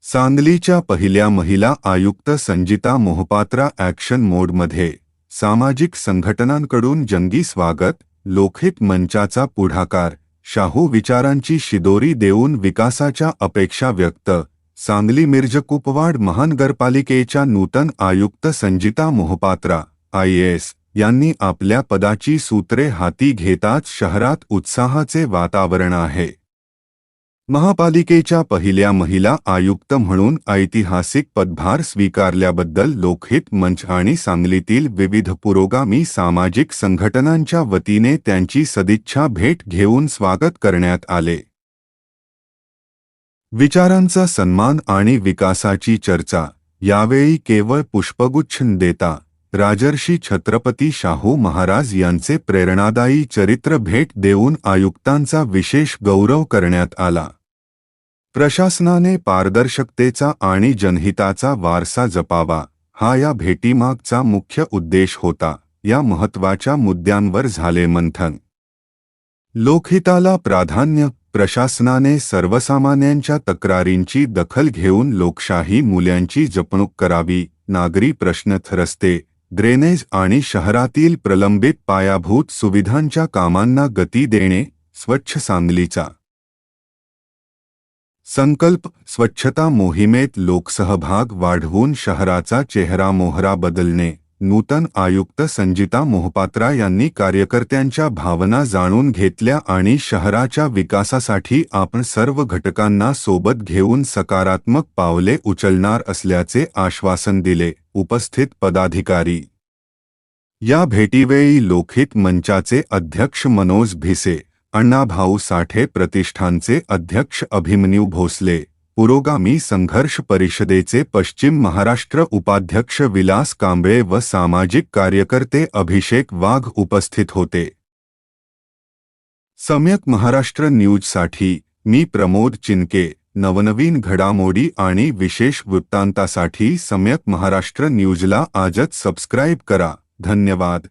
सांगलीच्या पहिल्या महिला आयुक्त संजिता मोहपात्रा ॲक्शन मोडमध्ये, सामाजिक संघटनांकडून जंगी स्वागत, लोकहित मंचाचा पुढाकार, शाहू विचारांची शिदोरी देऊन विकासाच्या अपेक्षा व्यक्त. सांगली मिरजकुपवाड महानगरपालिकेच्या नूतन आयुक्त संजिता मोहपात्रा IAS यांनी आपल्या पदाची सूत्रे हाती घेताच शहरात उत्साहाचे वातावरण आहे. महापालिकेच्या पहिल्या महिला आयुक्त म्हणून ऐतिहासिक पदभार स्वीकारल्याबद्दल लोकहित मंच आणि सांगलीतील विविध पुरोगामी सामाजिक संघटनांच्या वतीने त्यांची सदिच्छा भेट घेऊन स्वागत करण्यात आले. विचारांचा सन्मान आणि विकासाची चर्चा. यावेळी केवळ पुष्पगुच्छ देता राजर्षी छत्रपती शाहू महाराज यांचे प्रेरणादायी चरित्र भेट देऊन आयुक्तांचा विशेष गौरव करण्यात आला. प्रशासनाने पारदर्शकतेचा आणि जनहिताचा वारसा जपावा, हा या भेटीमागचा मुख्य उद्देश होता. या महत्त्वाच्या मुद्द्यांवर झाले मंथन. लोकहिताला प्राधान्य. प्रशासनाने सर्वसामान्यांच्या तक्रारींची दखल घेऊन लोकशाही मूल्यांची जपणूक करावी. नागरी प्रश्न, रस्ते, ड्रेनेज आणि शहरातील प्रलंबित पायाभूत सुविधांच्या कामांना गती देणे. स्वच्छ सांगलीचा संकल्प. स्वच्छता मोहिमेत लोकसहभाग वाढवून शहराचा चेहरामोहरा बदलणे. नूतन आयुक्त संजिता मोहपात्रा यांनी कार्यकर्त्यांच्या भावना जाणून घेतल्या आणि शहराच्या विकासासाठी आपण सर्व घटकांना सोबत घेऊन सकारात्मक पावले उचलणार असल्याचे आश्वासन दिले. उपस्थित पदाधिकारी. या भेटीवेळी लोकहित मंचाचे अध्यक्ष मनोज भिसे, अण्णाभाऊ साठे प्रतिष्ठानचे अध्यक्ष अभिमन्यू भोसले, पुरोगामी संघर्ष परिषदेचे पश्चिम महाराष्ट्र उपाध्यक्ष विलास कांबळे व सामाजिक कार्यकर्ते अभिषेक वाघ उपस्थित होते. सम्यक महाराष्ट्र न्यूजसाठी मी प्रमोद चिनके. नवनवीन घडामोडी आणि विशेष वृत्तांतासाठी सम्यक महाराष्ट्र न्यूजला आजच सबस्क्राईब करा. धन्यवाद.